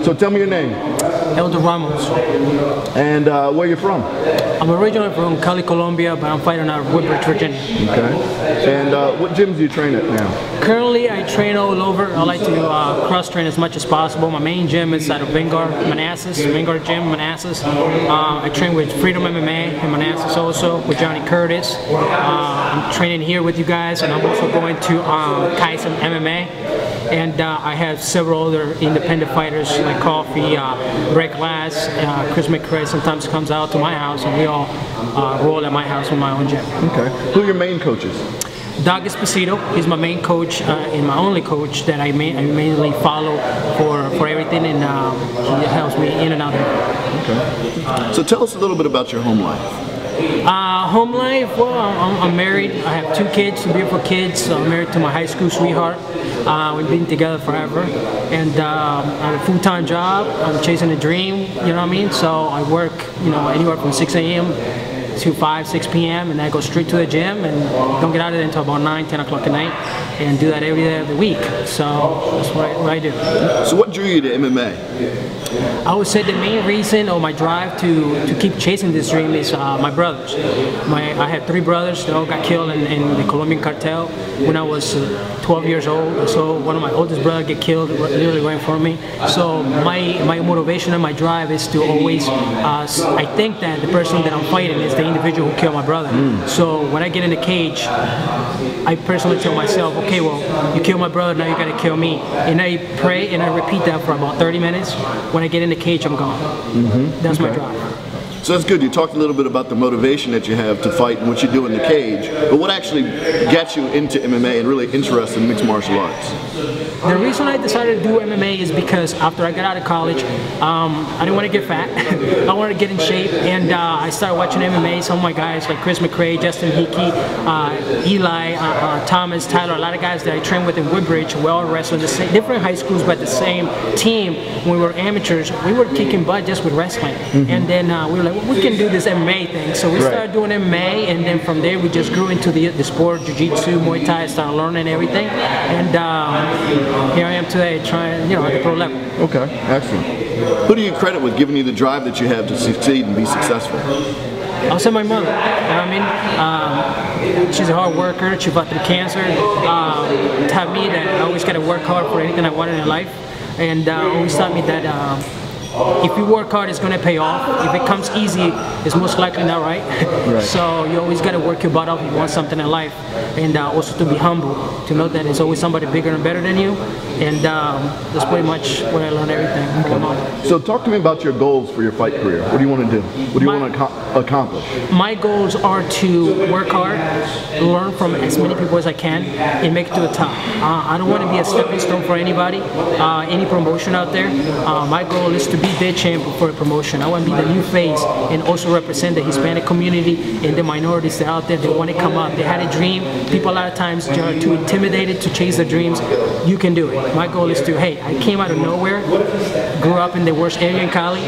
So tell me your name. Ramos. And where you from? I'm originally from Cali, Colombia, but I'm fighting out of Woodbridge, Virginia. Okay. And what gyms do you train at now? Currently, I train all over. I like to cross-train as much as possible. My main gym is at Vanguard Gym, Manassas. I train with Freedom MMA in Manassas also, with Johnny Curtis. I'm training here with you guys, and I'm also going to Kaizen MMA. And I have several other independent fighters like Coffee, Break Glass, Chris McCray sometimes comes out to my house, and we all roll at my house in my own gym. Okay. Who are your main coaches? Doug Esposito, he's my main coach and my only coach that I mainly follow for everything, and he helps me in and out. Okay. So tell us a little bit about your home life. Home life, well, I'm married. I have 2 kids, 2 beautiful kids. I'm married to my high school sweetheart. We've been together forever. And I have a full-time job. I'm chasing a dream, you know what I mean? So I work, anywhere from 6 a.m. to 5, 6 p.m. and I go straight to the gym and don't get out of there until about 9, 10 o'clock at night, and do that every day of the week. So that's what I do. So what drew you to MMA? I would say the main reason, or my drive to keep chasing this dream, is my brothers. I had 3 brothers. They all got killed in the Colombian cartel when I was 12 years old. So one of my oldest brothers get killed literally right in front of me. So my motivation and my drive is to always, I think that the person that I'm fighting is the individual who killed my brother. So when I get in the cage, I personally tell myself, okay, well, you killed my brother, now you gotta kill me. And I pray and I repeat that for about 30 minutes. When I get in the cage, I'm gone. That's my drive. So that's good. You talked a little bit about the motivation that you have to fight and what you do in the cage, but what actually gets you into MMA and really interested in mixed martial arts? The reason I decided to do MMA is because after I got out of college, I didn't want to get fat. I wanted to get in shape, and I started watching MMA. Some of my guys like Chris McCray, Justin Hickey, Eli, Thomas, Tyler, a lot of guys that I trained with in Woodbridge, we all wrestled in the same, different high schools, but the same team. When we were amateurs, we were kicking butt just with wrestling. And then we were like, well, we can do this MMA thing. So we started doing MMA, and then from there we just grew into the sport, jiu-jitsu, Muay Thai, started learning everything. And here I am today trying, at the pro level. Okay, excellent. Who do you credit with giving you the drive that you have to succeed and be successful? I'll say my mother. You know what I mean? She's a hard worker. She fought through cancer. Taught me that I always got to work hard for anything I wanted in life, and always taught me that if you work hard, it's going to pay off. If it comes easy, it's most likely not right. So you always got to work your butt off if you want something in life, and also to be humble, to know that there's always somebody bigger and better than you, and that's pretty much where I learned everything. So talk to me about your goals for your fight career. What do you want to do? What do you want to accomplish? My goals are to work hard, learn from as many people as I can, and make it to the top. I don't want to be a stepping stone for anybody, any promotion out there. My goal is to be the champion for a promotion. I want to be the new face and also represent the Hispanic community and the minorities that are out there that want to come up. They had a dream. People a lot of times are too intimidated to chase their dreams. You can do it. My goal is to, hey, I came out of nowhere, grew up in the worst area in Cali.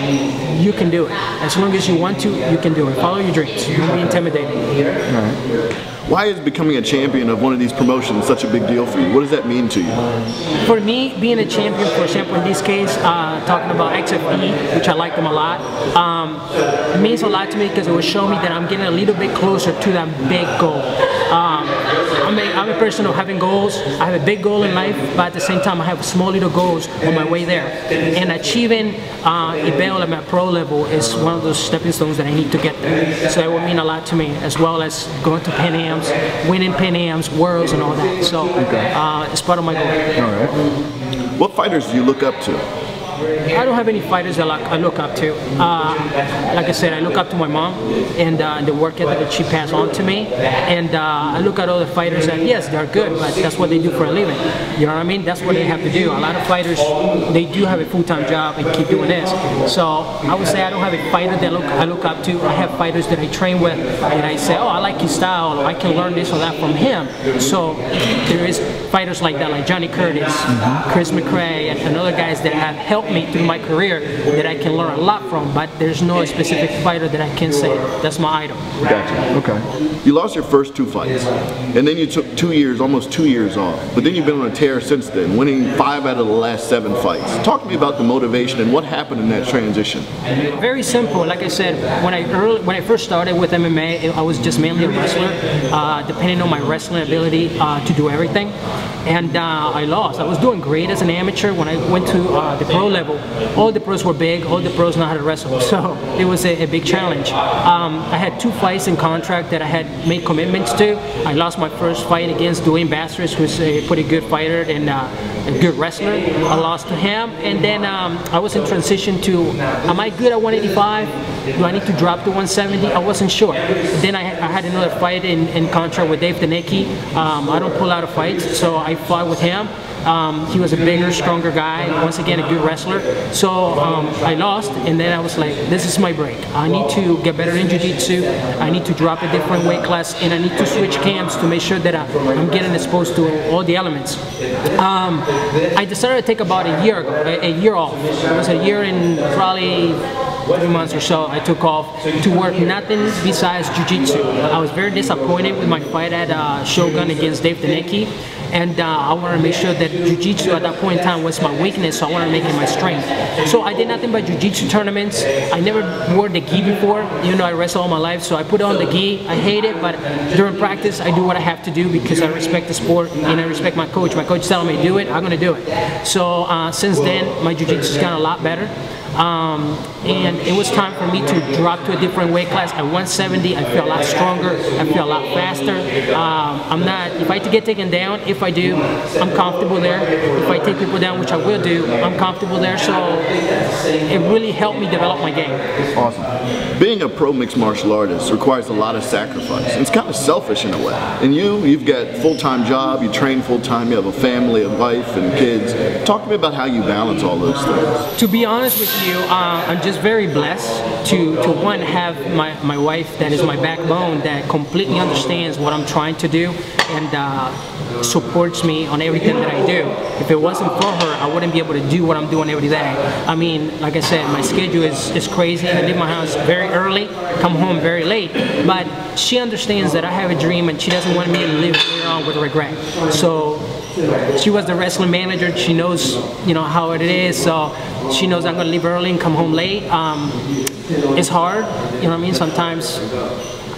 You can do it. As long as you want to, you can do it. Follow your dreams. Don't be intimidated. All right. Why is becoming a champion of one of these promotions such a big deal for you? What does that mean to you? For me, being a champion, for example, in this case, talking about XFE, which I like them a lot, it means a lot to me because it will show me that I'm getting a little bit closer to that big goal. I'm a person of having goals. I have a big goal in life, but at the same time, I have small little goals on my way there. And achieving a belt at my pro level is one of those stepping stones that I need to get there. So that would mean a lot to me, as well as going to Pan Ams, winning Pan Ams, Worlds, and all that. So it's part of my goal. All right. What fighters do you look up to? I don't have any fighters that I look up to. Like I said, I look up to my mom and the work ethic that she passed on to me. And I look at other fighters that, yes, they're good, but that's what they do for a living. You know what I mean? That's what they have to do. A lot of fighters, they do have a full-time job and keep doing this. So I would say I don't have a fighter that I look up to. I have fighters that I train with and I say, oh, I like his style, or I can learn this or that from him. So there is fighters like that, like Johnny Curtis, Chris McCray, and other guys that have helped helped me through my career that I can learn a lot from, but there's no specific fighter that I can say that's my idol. Gotcha. Okay. You lost your first 2 fights, and then you took 2 years, almost 2 years off. But then you've been on a tear since then, winning 5 out of the last 7 fights. Talk to me about the motivation and what happened in that transition. Very simple. Like I said, when I first started with MMA, I was just mainly a wrestler, depending on my wrestling ability to do everything. And I lost. I was doing great as an amateur. When I went to the pro level, all the pros were big, all the pros know how to wrestle. So it was a big challenge. I had 2 fights in contract that I had made commitments to. I lost my first fight against Duane, who's a pretty good fighter and a good wrestler. I lost to him, and then I was in transition to, am I good at 185? Do I need to drop to 170? I wasn't sure. Then I had another fight in contract with Dave Denecki. I don't pull out of fights, so I fought with him. He was a bigger, stronger guy, once again a good wrestler. So I lost, and then I was like, this is my break. I need to get better in jiu-jitsu. I need to drop a different weight class, and I need to switch camps to make sure that I'm getting exposed to all the elements. I decided to take about a year ago, a year off. It was a year and probably 3 months or so. I took off to work nothing besides jiu-jitsu. I was very disappointed with my fight at Shogun against Dave Denecki. And I wanted to make sure that jiu-jitsu at that point in time was my weakness, so I wanted to make it my strength. So I did nothing but jiu-jitsu tournaments. I never wore the gi before, even though I wrestled all my life, so I put on the gi. I hate it, but during practice, I do what I have to do because I respect the sport and I respect my coach. My coach telling me to do it, I'm going to do it. So since then, my jiu-jitsu's gotten a lot better. And it was time for me to drop to a different weight class. At 170, I feel a lot stronger, I feel a lot faster. I'm not, if I get taken down, if I do, I'm comfortable there. If I take people down, which I will do, I'm comfortable there. So it really helped me develop my game. Awesome. Being a pro mixed martial artist requires a lot of sacrifice. It's kind of selfish in a way. And you've got a full-time job, you train full-time, you have a family, a wife, and kids. Talk to me about how you balance all those things. To be honest with you, I'm just very blessed to one, have my wife that is my backbone, that completely understands what I'm trying to do and supports me on everything that I do. If it wasn't for her, I wouldn't be able to do what I'm doing every day. I mean, like I said, my schedule is crazy. I leave my house very early, come home very late, but she understands that I have a dream and she doesn't want me to live later on with regret. So she was the wrestling manager. She knows, how it is. So she knows I'm gonna leave early and come home late. It's hard, you know what I mean? Sometimes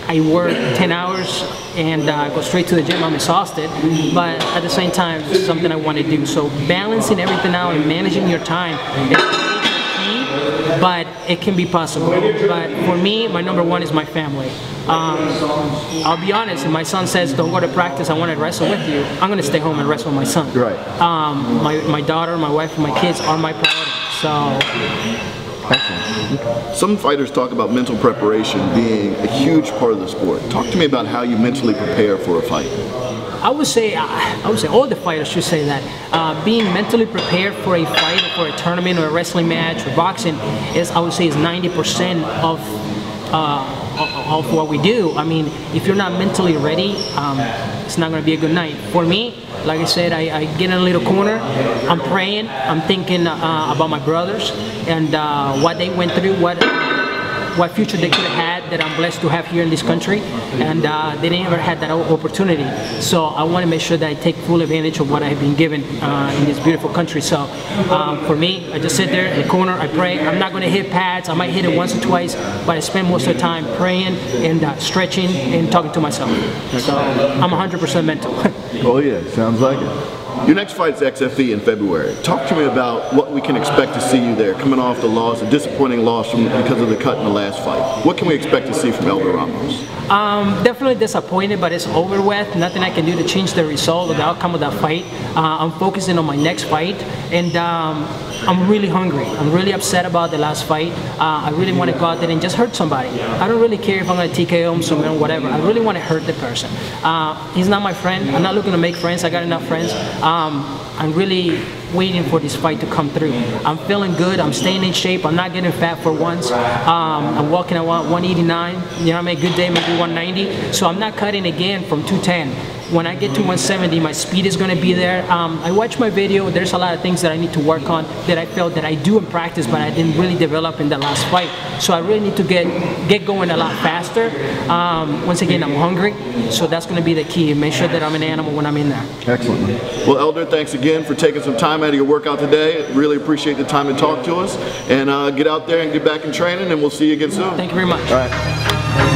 I work 10 hours and go straight to the gym. I'm exhausted, but at the same time, it's something I want to do. So balancing everything out and managing your time is key, but it can be possible. But for me, my number one is my family. I'll be honest, if my son says, don't go to practice, I want to wrestle with you, I'm going to stay home and wrestle with my son. Right. My daughter, my wife, and my kids are my priority. So. Excellent. Some fighters talk about mental preparation being a huge part of the sport. Talk to me about how you mentally prepare for a fight. I would say all the fighters should say that. Being mentally prepared for a fight, or for a tournament, or a wrestling match, or boxing is 90% of what we do. I mean, if you're not mentally ready, it's not going to be a good night. For me, like I said, I get in a little corner, I'm praying, I'm thinking about my brothers and what they went through, what future they could have had that I'm blessed to have here in this country, and they never had that opportunity. So I want to make sure that I take full advantage of what I've been given in this beautiful country. So for me, I just sit there in the corner, I pray. I'm not going to hit pads, I might hit it once or twice, but I spend most of the time praying and stretching and talking to myself. So I'm 100% mental. Oh yeah, sounds like it. Your next fight's XFE in February. Talk to me about what we can expect to see you there, coming off the loss, a disappointing loss because of the cut in the last fight. What can we expect to see from Elder Ramos? Definitely disappointed, but it's over with. Nothing I can do to change the result or the outcome of that fight. I'm focusing on my next fight, and I'm really hungry. I'm really upset about the last fight. I really want to go out there and just hurt somebody. I don't really care if I'm going to TKO him, somewhere, whatever. I really want to hurt the person. He's not my friend. I'm not looking to make friends. I got enough friends. I'm really waiting for this fight to come through. I'm feeling good. I'm staying in shape. I'm not getting fat for once. I'm walking at 189. You know, I mean, a good day, maybe 190. So I'm not cutting again from 210. when I get to 170, my speed is going to be there. I watch my video. There's a lot of things that I need to work on that I felt that I do in practice, but I didn't really develop in the last fight. So I really need to get going a lot faster. Once again, I'm hungry, so that's going to be the key. Make sure that I'm an animal when I'm in there. Excellent. Well, Elder, thanks again for taking some time out of your workout today. Really appreciate the time to talk to us. And get out there and get back in training, and we'll see you again soon. Thank you very much. All right.